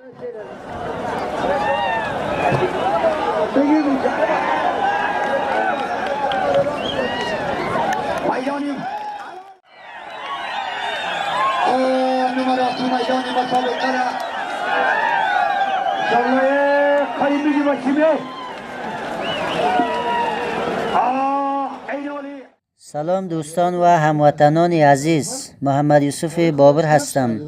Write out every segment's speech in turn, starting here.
میدانی نمرات میدان مسابقه را شماره قریب میگی باشیمه سلام دوستان و هموطنان عزیز، محمد یوسف بابر هستم.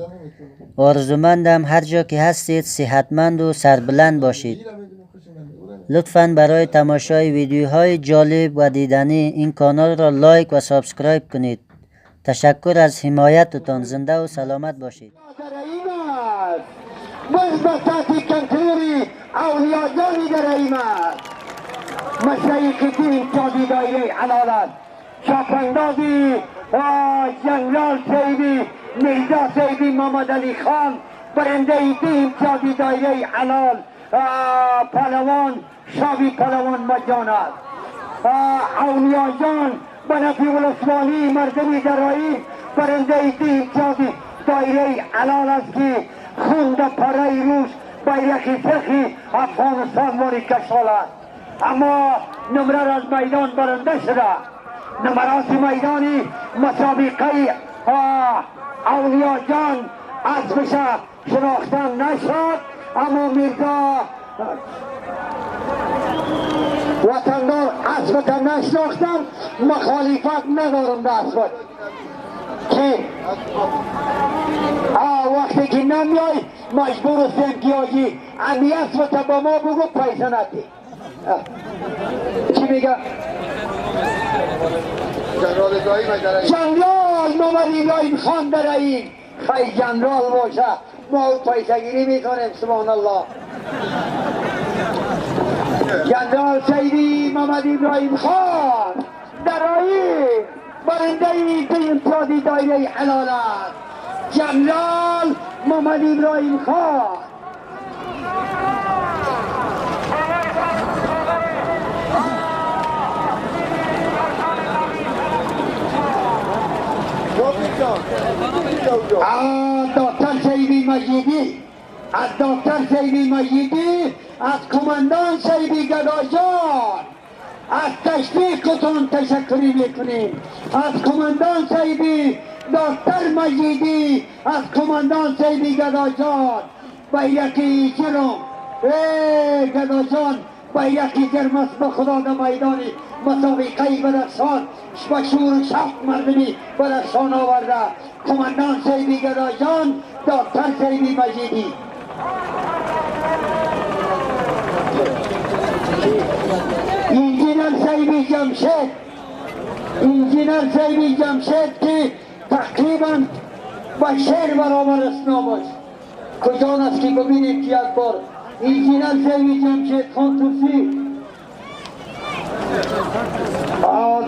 آرزومندم هر جا که هستید صحتمند و سربلند باشید. لطفاً برای تماشای ویدیوهای جالب و دیدنی این کانال را لایک و سابسکرایب کنید. تشکر از حمایتتان. زنده و سلامت باشید. مثبتاتی کنترولی اولیاء در ایمت مشایخ دین جادی دایره علالت چاپندازی جنرال سیدی میرزا سیدی محمد علی خان برنده دین جادی دایره علال پهلوان شاوی پهلوان مجان است. اولیاء جان بنفی ولسوالی مردمی درایی برنده دین جادی دایره علال است که خون در پره روش بیرقی سخی افغانستان واری کشال است. اما نمره از میدان برنده شده. نمرات میدانی مسابقه اولیاء جان اسمش شناختن نشد، اما میرزا وطندار اسمت نشناختن، مخالفت ندارم در اسمت که وقتی که نمیای مجبور هستیم که آجی امی اسمت با ما بگو پیسه ندی. چی میگه؟ جنرال محمد ابراهیم خان در این خیلی جنرال باشه ما پیسه گیری میکنیم. سبحان الله. جنرال سیدی محمد ابراهیم خان در این برنده امتیازی دایره حلال است. جنرال محمد ابراهیم خان. دکتر سیدی مجیدی، از دکتر سیدی مجیدی، از کماندان سیدی گداجان از تشویقتون تشکری میکنیم. از کماندان سیدی دکتر مجیدی، از کماندان سیدی گداجان بیرقی جرم گداجان بیرقی جرم است به خدا در میدانی مسابقه بدخشان بشور شفت مردمی بدخشان آورده. کماندان سیدی گداجان، دکتر سیدی مجیدی. انجینر سیدی جمشید، انجینر سیدی جمشید که تقریبا با شیر برابر است نامش. کجا است که ببینید که یک بار انجینر سیدی جمشید خان توسی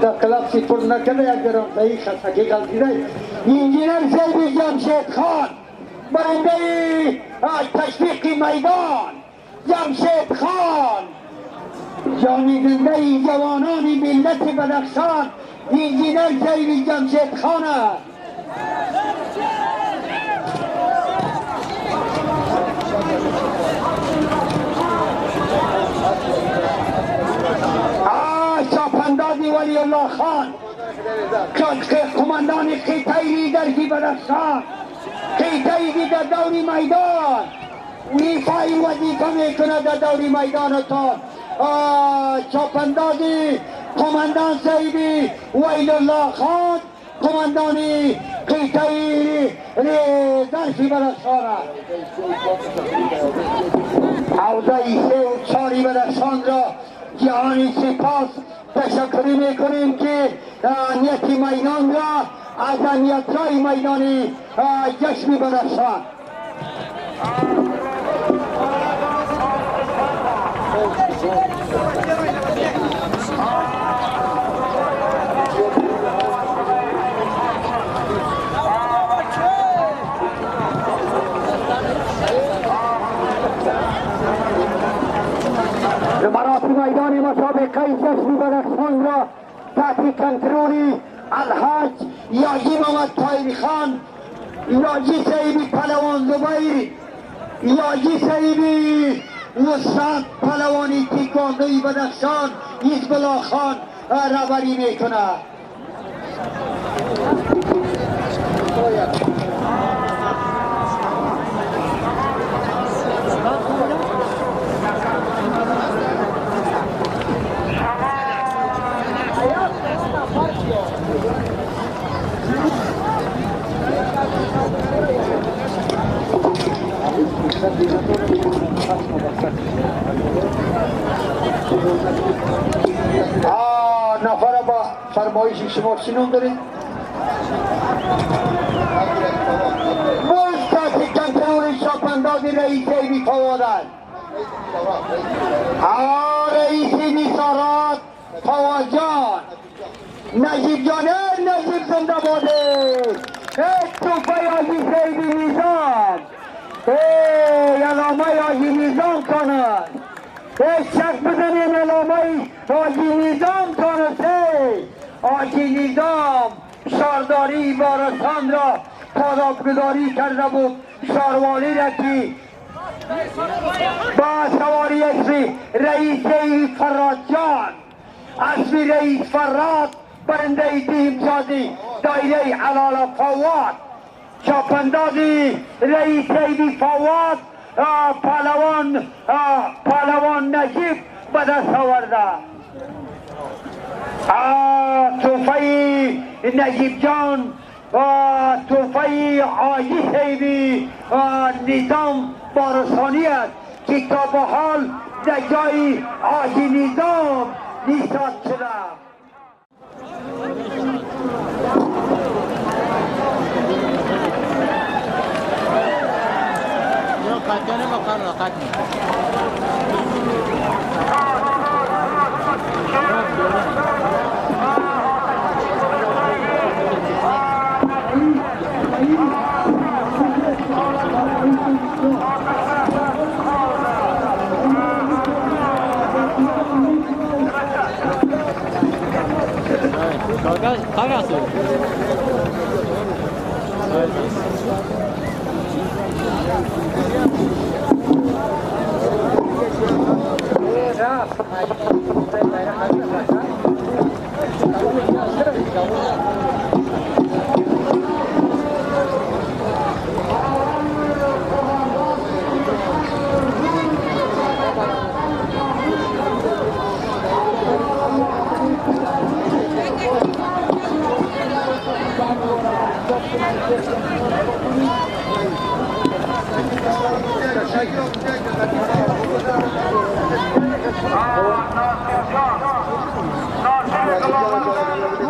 در کلاس سی پر نکده یک درم صحیح خستگی غلطیده. انجینر سیدی جمشید خان برنده تشویق میدان. جمشید خان جانی زنده جوانان ملت بدخشان انجینر سیدی جمشید خان است. شاپندازی ولی الله خان کماندان قیطه لیدرزی بدخشان، قیطه در دوری میدان ایفای وظیفه میکنه در دوری میدانتان. چاپندازی کماندان سیدی ویل الله خان، کماندان قیطه لیدرزی بدخشان است. حوزه 3 و 4 بدخشان را جهانی سپاس تشکری میکنیم که نیت میدان را از نیت‌های میدانی جشن بدخشان. نمرات میدان مسابقه جشن بدخشان را تحت کنترل الحاج یاجی محمد طاهری خان، یاجی سیدی پهلوان زبیر یاجی سیبی وسط پلوانی تیکواندوی بدخشان حزب‌الله خان رهبری میکنه. نفر با فرمایش شما چی نام دارید؟ ملکت کنترول شاپندازی رئیس ایبی فوادن رئیسی نیسارات فواد جان نجیب جانه نجیب زنده باده توفه آجی سیبی نیزام علامه آجی نیزام کند شک بزنیم علامه آجی نیزام کند آجی نیزام شارداری بارستان را پادابگذاری کرده بود شاروالی را که با سواری اسمی رئیس فراد جان اسمی رئیس فراد برنده تیم سازی دایره علال فواد چاپندازی رئیس ایدی فواد پهلوان نجیب به دست آورده. توفه نجیب جان توفه آجی سیبی نظام بارستانی است که تا به حال در جای آجی نظام نیستاد شده.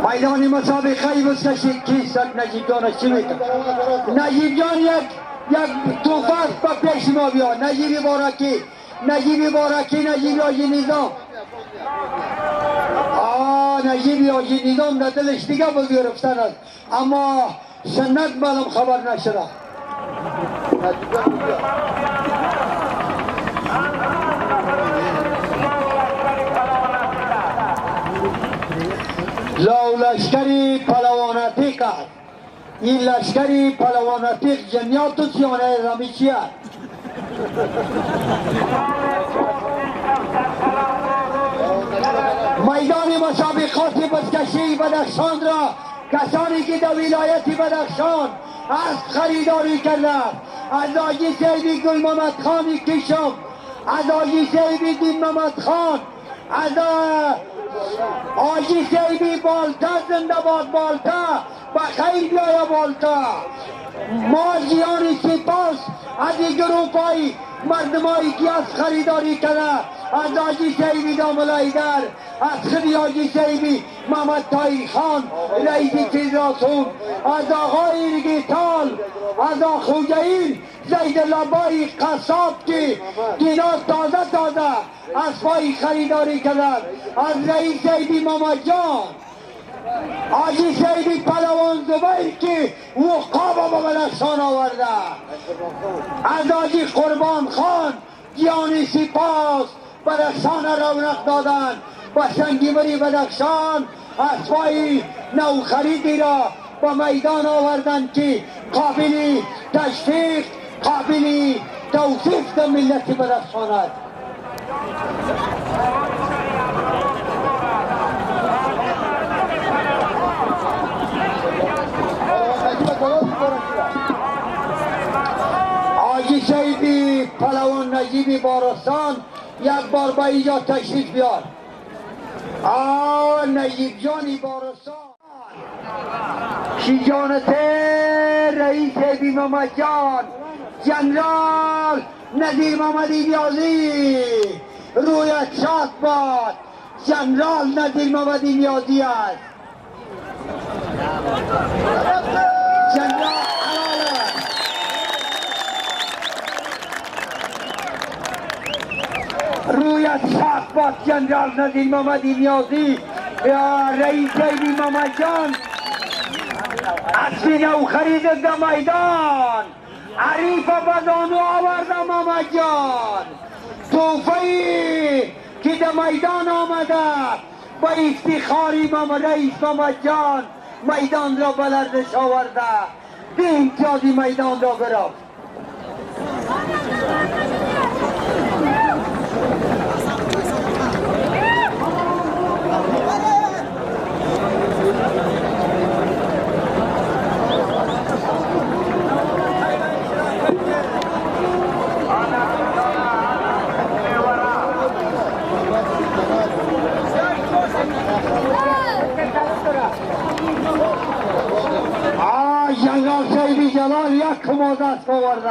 میدان مسابقه ای بسکشید کیست نجیب جان چی میکنه؟ نجیب جان یک توفه به پیش ما بیاد. نجیب بارکی نجیب آجی نظام نجیب آجی نظام در دلش دیگه بگرفتن است اما سنت معلوم خبر نشده. لشکری پلوانتی کرد. این لشکری پلوانتی جمعیت و سیانه رامیچی است. میدان مسابقات بزکشی بدخشان را کسانی که در ولایت بدخشان از خریداری کردند از آجی سیدی گل محمد خان کشم، از آجی سیدی دین محمد خان، از آجی سیدی بالتا زنده باد بالتا بخیر بیایا بالتا. ما جیان سپاس از این گروپای مردمایی که از خریداری کرده از آجی سیبی داملایدر، از خدی آجی سیبی محمد تایی خان رئیس فدراسیون، از آقای رگیتال، از آخوجهین زید لبای قصاب که دینا تازه از پای خریداری کردن، از رئیس سیبی محمد جان، آجی سیدی پلوان زبیر که وقاب با بدخشان آورده، از آجی قربان خان جیانی سپاس بدخشان رونق دادن و سنگیبری بدخشان اسبای نو خریدی را به میدان آوردن که قابل تشویق، قابل توصیف در ملت بدخشان است. حاجی شهیدی پهلوان نجیب بارستان یک بار به اینجا تشریف بیار. نجیب جانی بارستان شیجانت رئیس بی محمد جان جنرال نظیر محمدی نیازی رویت شاد باد. جنرال نظیر محمدی نیازی است. جنرال رویت شاد باد جنرال نظیر محمدی نیازی رئیس بی محمد جان اسبی نو خرید در میدان عریف بدانو آورده محمد جان. توفهی که در میدان آمده با افتخاری رئیس محمد جان میدان را بلندش آورده. به امتیازی میدان را برفت. جنرال شهیدی جلال یک کماده است آورده.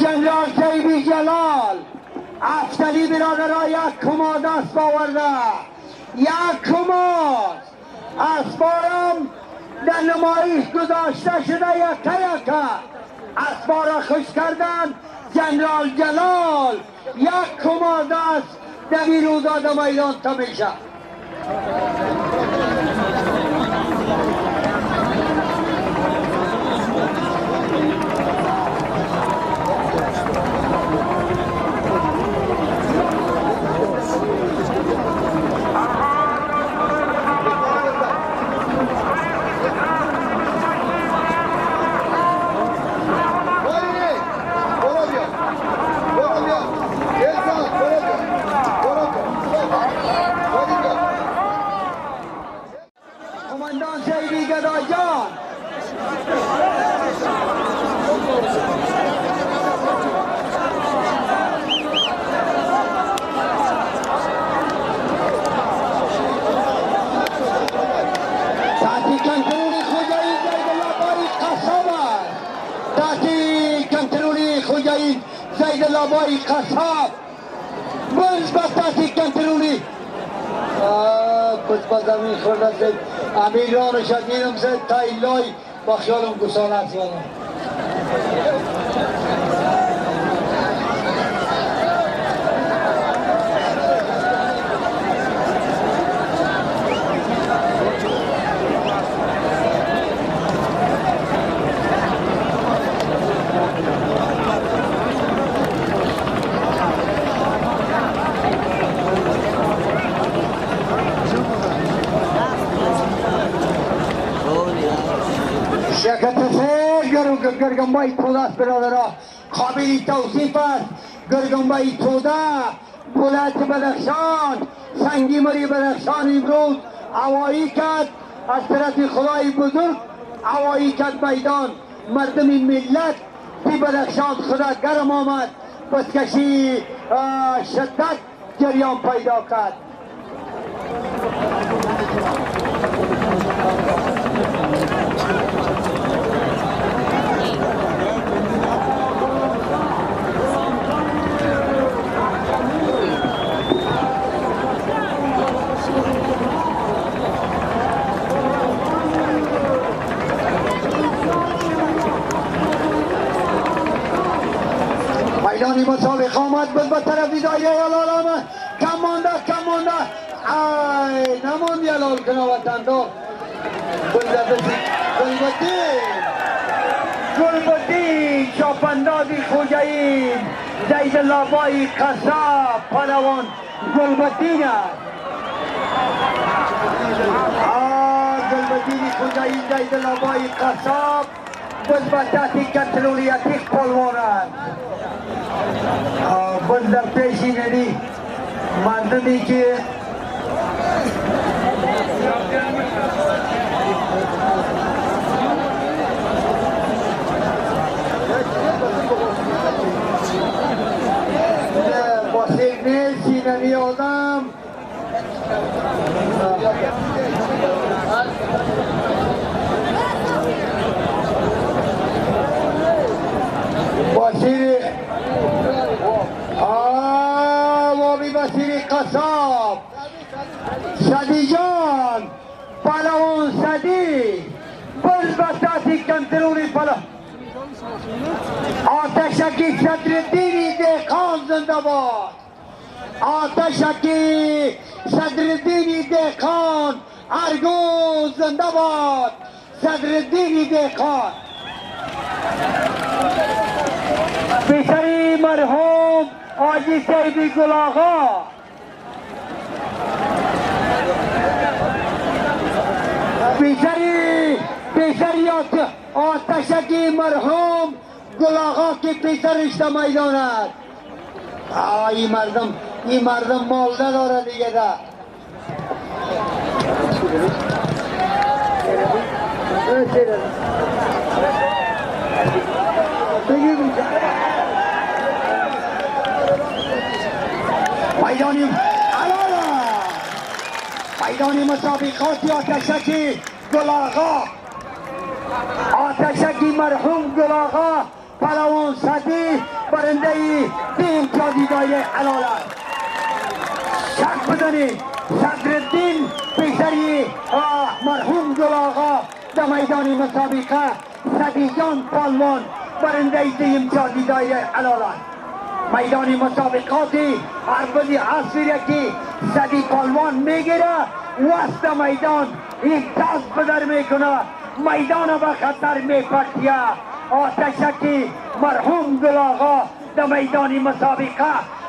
جنرال شهیدی جلال افتلی برادرها یک کماده است آورده. یک کماد اسبارم در نمایش گذاشته شده یکه اسبارا خوش کردن. جنرال جلال یک کماده است در این روزا در میدان تمیشه. کماندان شهیدی گدا جان تحتی کنترول خوجایی زید لاباری قصاب است. تحتی کنترول خوجایی زید لاباری قصاب برز با تحتی کنترولی کچ با زمین خورده زد امیر را شدیدم زد تا ایلای با خیالم گسانت زدم. شرکت سه گرگنبای توده است برادرها. قابل توصیف است. گرگنبای توده ولایت بدخشان سنگی مری بدخشان امروز هوایی کرد از طرف خدای بزرگ. هوایی کرد میدان مردم ملت بی بدخشان خدا گرم آمد. پسکشی شدت جریان پیدا کرد. میدانی مسابقه آمد بود به طرف دایره یلال آمد. کم مانده ای نماند یلال کنه وطندار. گلبدین چاپندازی خوجایی زید لابای قصاب پهلوان گلبدین است. گلبدینی خدایی زید لابای قصاب بزبطاتی کنترولیتی پلوانند بز در پیشی ندی مردمی که با سینه سینمی آدم باسیر وابی باسیر قصاب صدی جان پلوان صدی بزبطاتی کنترولی پلوان آتشکی صدرالدینی دهقان زنده باد آتشکی صدرالدینی دهقان ارگوز زنده باد صدرالدینی دهقان پسری مرحوم حاجی سیدی گل آقا پسری آتشکی مرحوم گل آقا که پسرش در میدان است این مردم مال نداره دیگه ده میدانی مسابقاتی آتشکی گل آقا آتشکی مرحوم گل آقا پلوان صدی برنده تیم امتیازی دایره حلال است شک بزنید صدرالدین پسری مرحوم گل آقا در میدان مسابقه صدی جان پالوان برنده تیم امتیازی دایره حلال است میدان مسابقاتی هر بازی عصری که صدی پالوان میگیره وسط میدان این دست بدر میکنه میدان به خطر میپرتیه آتشکی مرحوم گل آقا در میدان مسابقه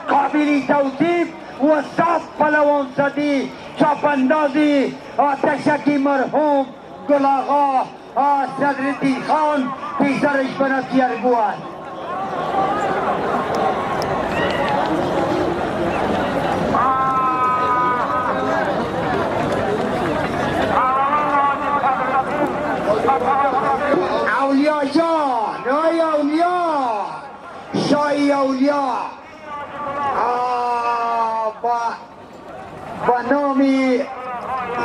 قابل توصیف و صاف پلوان صدی چاپندازی آتشکی مرحوم گل آقا صدرالدین خان پیسرش بنفسی ارگو است اولیا جان ای اولیا شای اولیا با نامی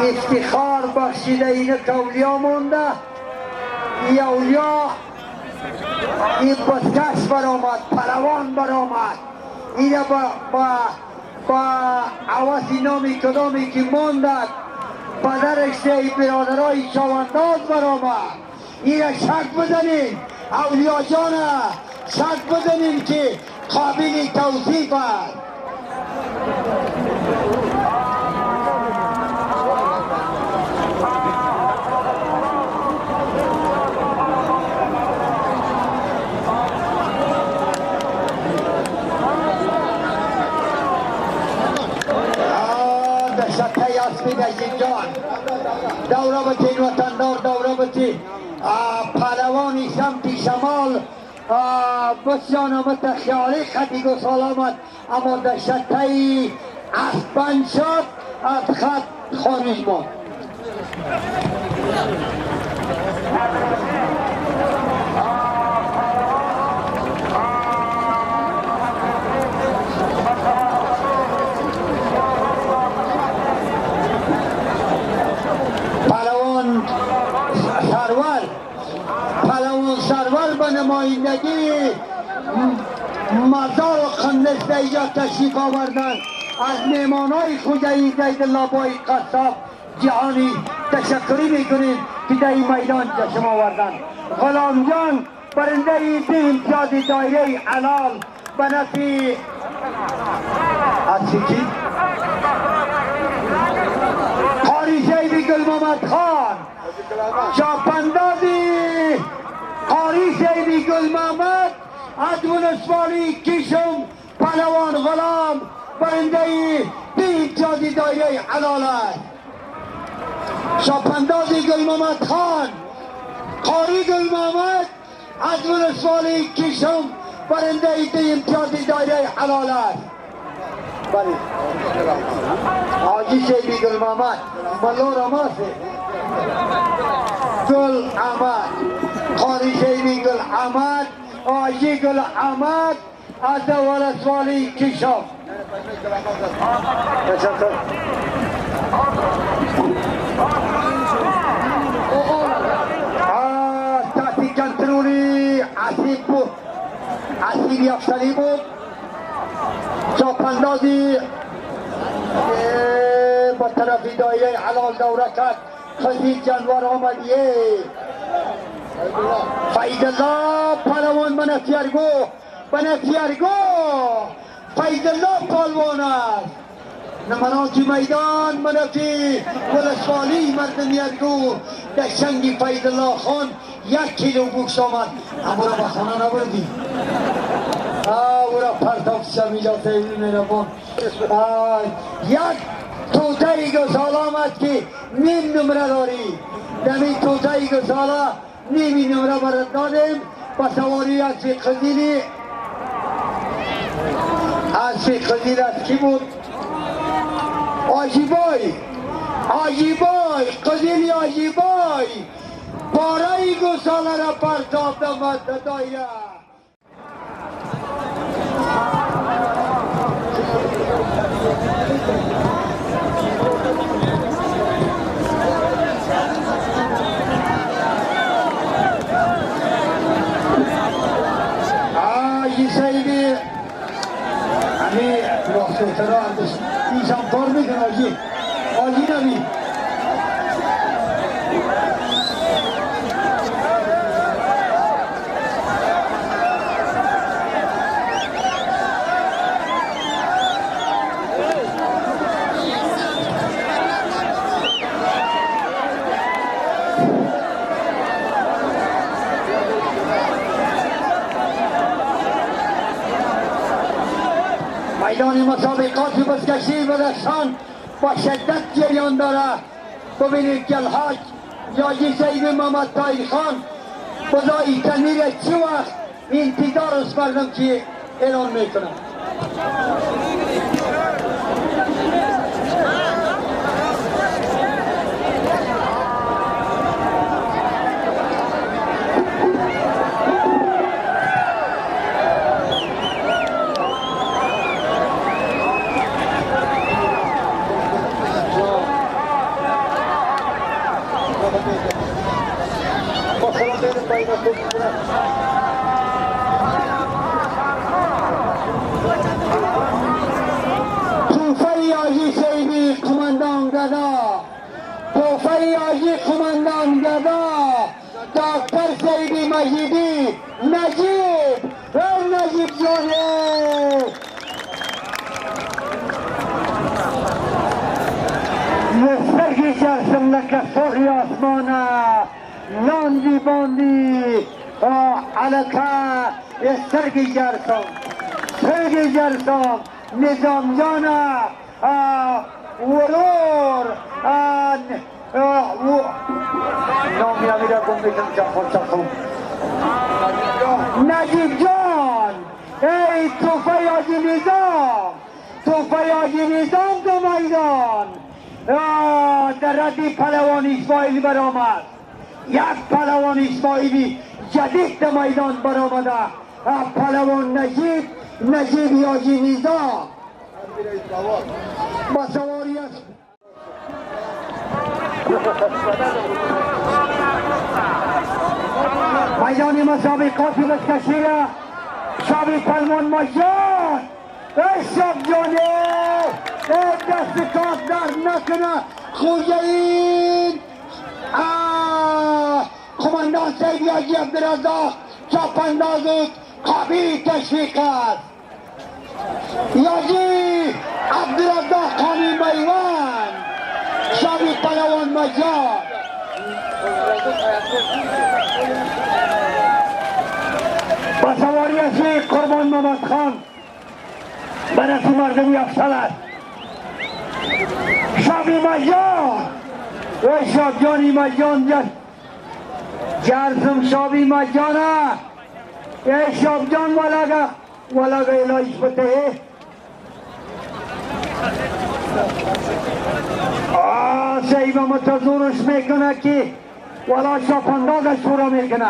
افتخار بخشیده اینه که اولیا مونده ای اولیا این بزکش برآمد پلوان برآمد اینه با عوضی نامی کدامی که موندد پدرش ای برادرای چوانداز برآمد اینه شک بزنین اولیا جانه شک بزنین که قابل توصیف است دشته اسمی نجیم جان دوره بچین وطندار دوره بچین پهلوانی سمت شمال بسیار آمد خیالی خطی گو سلامت اما دشته اسبن شد از خط خارج بود پهلوان سرور به نمایندگی مزار و خندش اینجا تشریف آوردن از میمانای خوجه زید لابای قصاب جهانی تشکری میکنیم که در این میدان جشن آوردن غلام جان برنده ده امتیاز دایره حلال به نفی کی؟ قاری سیدی گل محمد خان چاپندازی قاری سیدی گل محمد از ولسوالی کشم پهلوان غلام برنده ده امتیاز دایره حلال است شاپندازی گل محمد خان قاری گل محمد از ولسوالی کشم برنده ایده امتیازی دایره حلال است. بله حاجی شیبی گل محمد ملو رماسه گل احمد قاری شیبی گل احمد حاجی گل احمد از ولسوالی کشم. تشکر. تحتی کنترولی عصیب بود، عصیب یفسلی بود. چاپندازی با طرفی دایره حلال دوره کرد. خزید جنوار آمدیه فیضالله پهلوان بنفیرگو فیضالله پهلوان است. نماناتی میدان منفی ولسوالی مردمیرگو در شنگی فیضالله خان 1 کیلو بوکس آمد. اما را به خانه نبردی او را پرتاب شمیجا سیدی میرفون. یک توتای گسال آمد که نیم نمره داری. دمی توتای گساله نیمی نمره برد دادیم. با سواری از فی قدیلی از کی بود؟ آجیبای قدیلی آجیبای بارای گساله را پرتاب دمد دایره. سیدی همی راسته ترا اندش اینشان کار میکن آجی نمی میدان مسابقات بزکشی بدخشان با شدت جریان داره. ببینید که الحاج یاجی سید محمد طاهر خان بزایی تنیر چه وقت انتظار است مردم که اعلان میکنم. توفه آجی سیدی قماندان گدا توفه آجی قماندان گدا دکتر سیدی مجیدی نجیب نجیب جانه مسترگی جرسم لکه فوقی آسمانه لاندی باندی علکه سرگی جرسم نظام جانه ورور نامی امیره گم بیتم چخون نجیب جان ای توفه آجی نظام دو میدان در ردی پهلوان اسماعیلی برآمد. یک پهلوان اسماعیلی جدید در میدان برآمده. پهلوان نجیب یاجی نظام با سواری است. میدان مسابقات بزکشی را شابی پهلوان مجان شب جانه دست کاف درد نکنه خوجهین قماندان سید یاجی عبدالرزاق چاپانداز قابی تشویق است. یاجی عبدالرزاق خانی میوان شابی پهلوان مجان با سواری ازی قربان محمد خان برسی مردمی افسل است. شابی مجان ای شاب جانی مجان جرزم شابی مجانه ای شاب جان ولگا الهیش بته سیبه متظورش میکنه که ولا شاپندازش پورا میکنه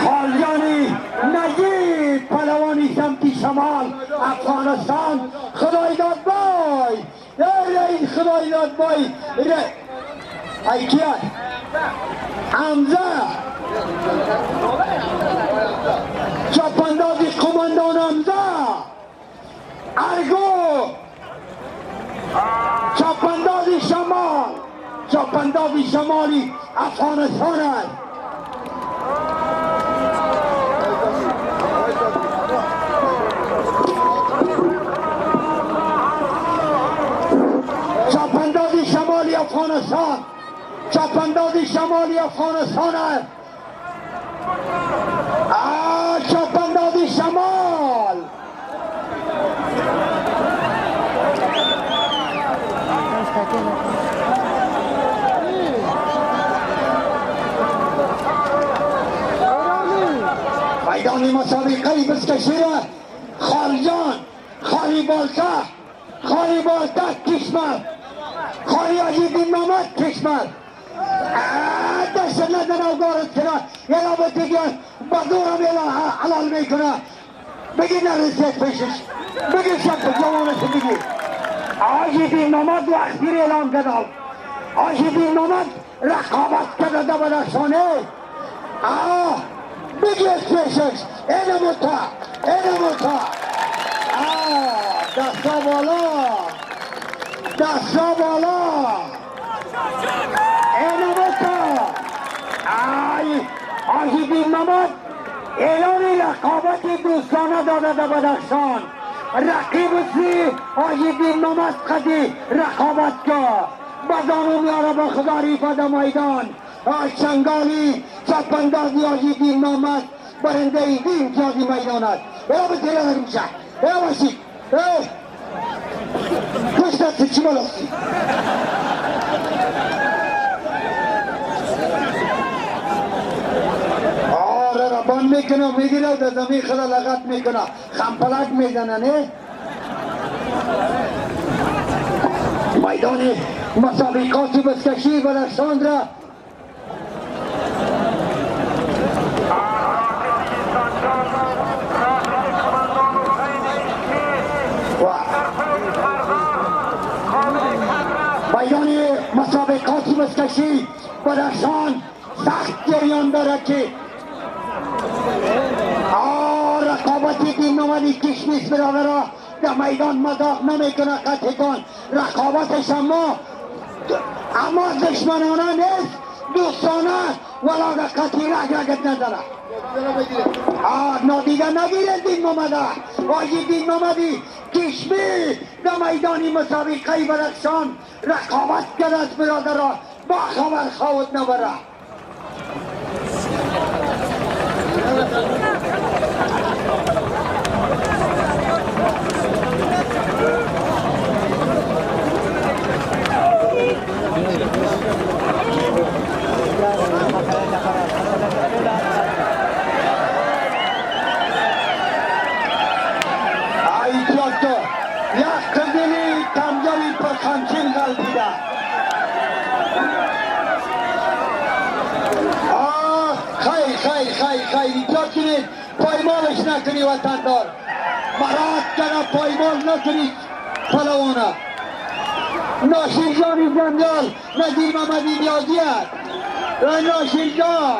خالجانی نجیب پلوانی سمتی شمال افغانستان خدای داد بای ای خدای داد بای ای کیه حمزه چاپندازی قماندان حمزه ارگو چاپندازی شمالی افغانستان است چاپندازی شمالی افغانستان چاپندازی شمالی افغانستان است چاپندازی شمال میدان مسابقه بسکشیره خالجان خالی بالتا کشمر خالی عجیبی محمد کشمر دست ندن اوگارت کنه یه لابد دیگه بزورم یه حلال میکنه بگی نرسید پیشش بگی شب جوانش بگی عجیبی محمد وقتی اعلام کدال عجیبی محمد رقابت کرده در بدخشانه بگی پیشش اینه متا دستا بالا اینه متا عجیبی محمد اعلان رقابت دوستانه داده در بدخشان رقیب سی عجیبی محمد قدی رقابت که بزانو میاره با خدا ریفه در میدان چنگالی چپندازی عجیبی محمد برنده این امتیازی میدان است یا به تیره نمیشه یا باشید پشت دست چی بلاستی بند میکنه میگیره و در زمین خدا لغت میکنه خمپلک میزنه نه میدان مسابقات بسکشی بدخشان را میدان مسابقات بسکشی بدخشان سخت جریان داره که رقابتی دین نمانی کشمیش برادرها در میدان مذاق نمیکنه قطعان رقابتش اما دشمنانه نیست دوستانه ولا در قطعی رگت نداره نادیده نگیره دین محمده آجی دین محمدی کشمی در میدانی مسابقه بدخشان رقابت کرده از برادرها با خبر خواهد نبره خیلی جا کنید پایمالش نکنی وطندار مراد کنه پایمال نکنید پلوانه ناشیرجانی جنرال نظیر محمدی نیازی است ناشیرجان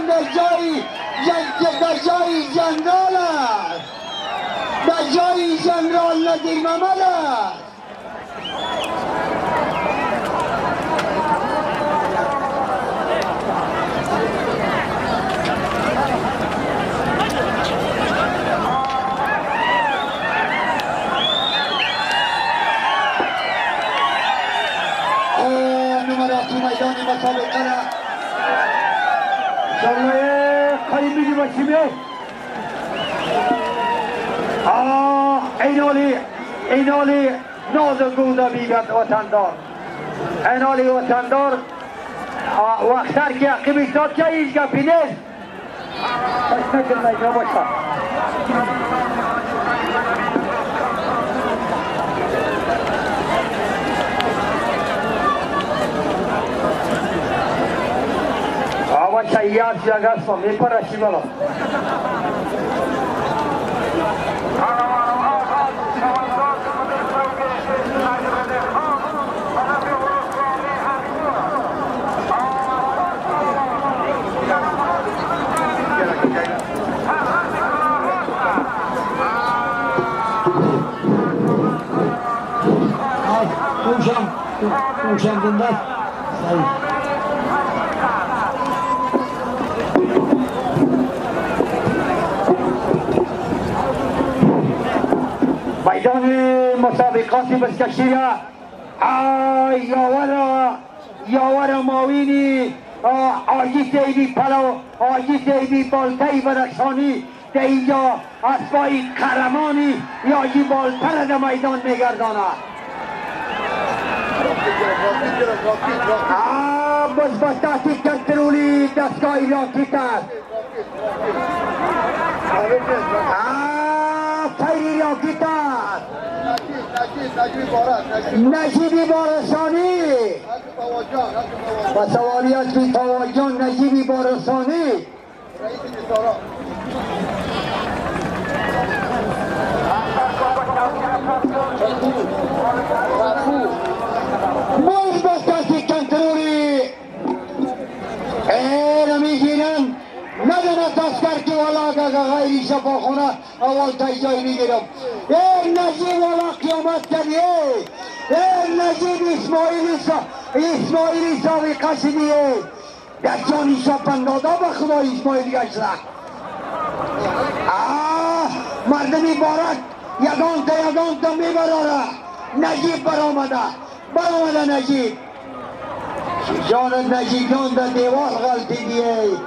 در جای جنرال است در جای جنرال نظیر محمد است مسابقه را شمله قریبی هاشمی این عالی ناز و گودا بیبت وطندار این عالی وطندار وقتر که عقیب ایستاد که هیچ گپی نیست بس نکن اینجا باشا آوا چاییات جگه سو میپرشی بالا Uçan bunda sayın. میدان مسابقات بسکشی یاور ماوینی آجی سیدی پلو آجی سیدی بالتای برکسانی در اینجا اسبای قهرمانی یاجی بالتر در میدان میگرداند بس بستاتی کنترولی دستگاهی راکیت است فیری راکیت است نجیبی بارسانی و سوالیت بی تواجان نجیبی بارسانی باز بستاتی کنترولی میگیرن ندانه دستگر که والا اگر غیری شفاخونه اول تا جای میگیرم نجیب والا قیامت کردیه نجیب اسماعیلی سابقه شدیه در جانی شپندادا به خدا اسماعیل گشته مردمی بارد یگان تا میبراره نجیب برآمده نجیب جان نجیبان در دیوار غلطی دیه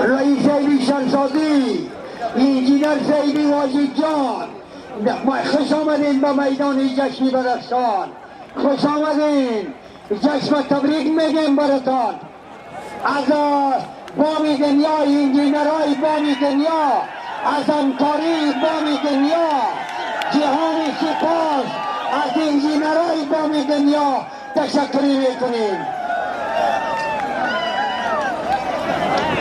رئیس علی شمسازی انجینر سیدی واجد جان خوش آمدین به میدان جشن بدخشان خوش آمدین جشن تبریک میگیم براتان از بامی دنیا انجینرهای بامی دنیا از همکاری بامی دنیا جهان سپاس از انجینرهای بامی دنیا تشکری میکنیم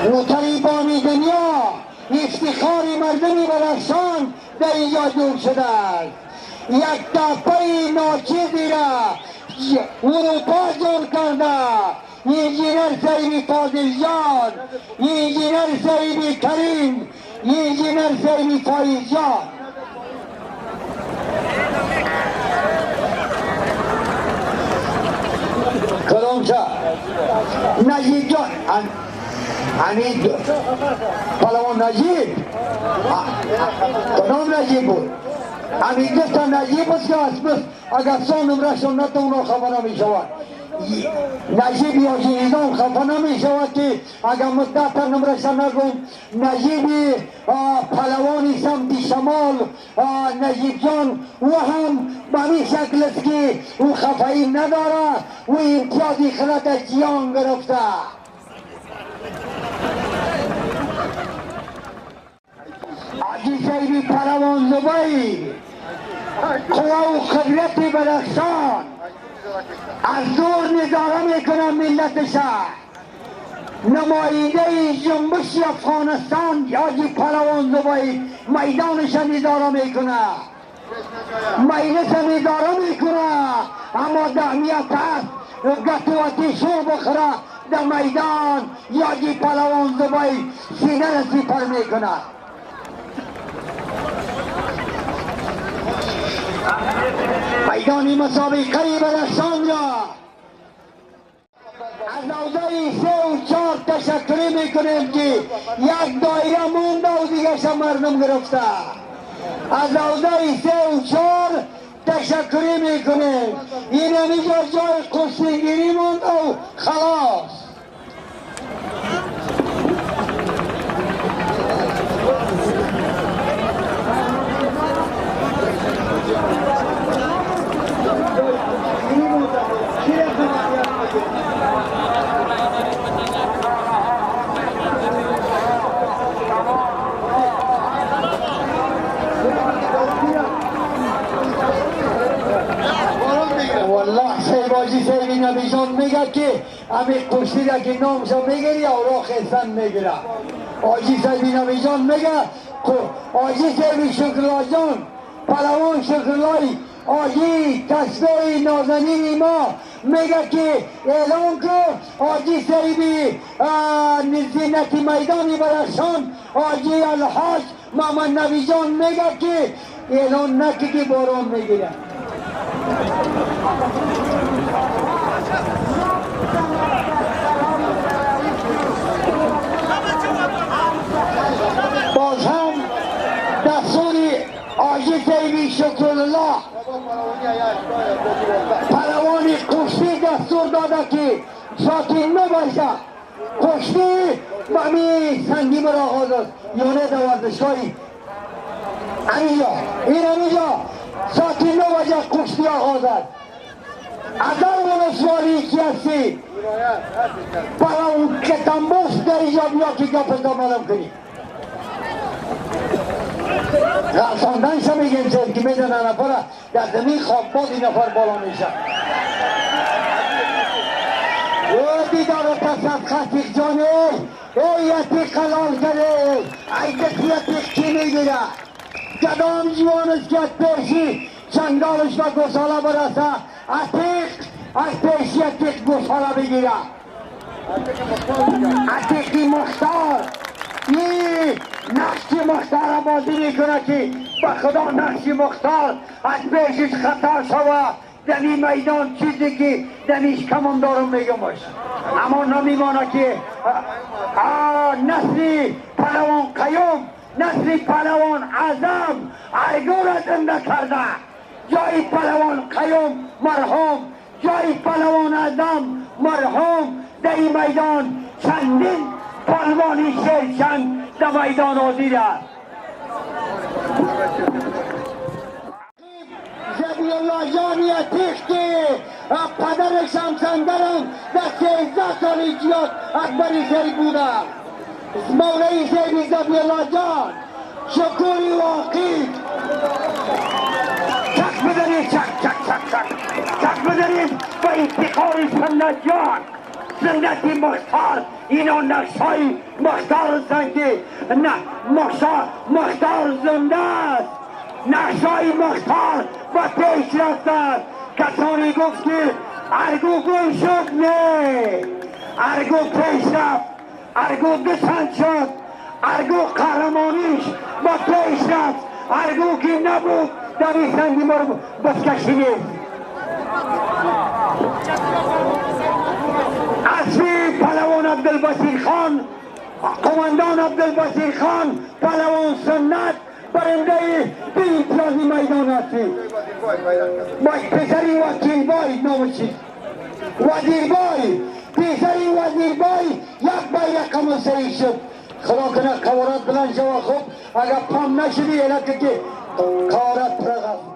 روتری بامی دنیا افتخاری مردمی بدخشان در اینجا جور شده است یک تپه ناچیزی را اروپا جور کرده انجینر سیدی فاضل جان انجینر سیدی کریم انجینر سیدی فایز جان کدامچه نجیب جان حمید پلوان نجیب کدام نجیب بود حمید تا نجیب است که اسمش اگر سان نمرشون نتا اونا خبر نمی شود نجیب یا جنیدان خفه نمی شود که اگر مدت نمرشون نگم نجیب پلوانی سمت شمال نجیب جان و هم بمی شکل است که او خفهی نداره و امتیازی خلط از جیان گرفته آجی سیدی پلوان زبایی قوه و قدرت بدخشان از دور نظاره میکنم ملت شهر نماینده جنبش افغانستان حاجی پهلوان زبایی میدانش نظاره میکنه مجلس نظاره میکنه اما دهمیت هست گتواتی شور بخوره در میدان حاجی پهلوان زبایی سینه را سپر میکنه میدانی مسابقه بدخشان را از حوزه 3 و 4 تشکری میکنیم که یک دایره مونده و دیگه مردم گرفته از حوزه 3 و 4 تشکری میکنیم. این اینجا جای کشتیگیری موند و خلاص. والله سیباجی سیبی نبیشان میگه که همین کشتی را که نامشو میگیری اوراق خیستن میگیره. آجی سیبی نبیشان میگه آجی سیبی شکرلا جان پلوان شکرلای آجی تصویر نازنین ما میگه که اعلان که آجی سیبی زینتی میدانی برشان آجی الحاج محمد نبی جان میگه که اعلان نکی که باران میگیره. باز هم دستوری آجی سیبی شکرالله پلوانی کشتی دستور داده که ساکن نباشه. کشتی بمی سنگی مرا آغاز است یونه دوازشگاهی اینجا ساکن نباشه کشتی آغاز است. از اون ولسوالی که هستی برای اون که تنبوس در اینجا بیا که گفت معلوم کنی رساندن شا میگیم زید که میدن نفر در زمین خواب باد این نفر بالا میشه. او دیدار تصد خطیق جانه ای یتیق خلال کرده ای دقیقیتیق کی میگیره کدام جوان است که پیشی چنگالش و گساله برسه از پیش یتیق گساله بگیره. عتیقی مختار این نقشی مختار بازی میکنه که به خدا نقشی مختار از پیشش خطا شوه در این میدان چیزی که دمیش کمان دارم میگم باش. اما نمیمانه که نسلی پلوان قیوم نسلی پلوان اعظم ارگو را زنده کرده. جای پلوان قیوم مرحوم جای پلوان اعظم مرحوم در این میدان چندین پلوانی شیرچند در میدان حاضر است. زبی الله جانی عتیق که پدرش هم سندرم در 13 سال ایجاد اکبری زی بوده. مولای زیبی زبی الله جان شکوری واقعی چک بدارید چک بدارید با افتخار سنت جان سنتی مختار اینا نقشای مختار هستند که مختار زنده است. نقشای مختار و پیش رفت است. کسانی گفت که ارگو گل شد نه ارگو پیش رفت ارگو بسند شد ارگو قهرمانیش با پیش رفت ارگو که نبود در این سنگی ما رو بسکشی نیست. اصلی پلوان عبدالبصیر خان قماندان عبدالبصیر خان پلوان سنت برنده به امتیازی میدان هستی. باش پسری وکیل بای نامشید وزیر بای پسری وزیر بای یک بای رقم سری شد. خدا کنه قوارات بلند شو خوب اگر پام نشدی الکه که قوارات پرغست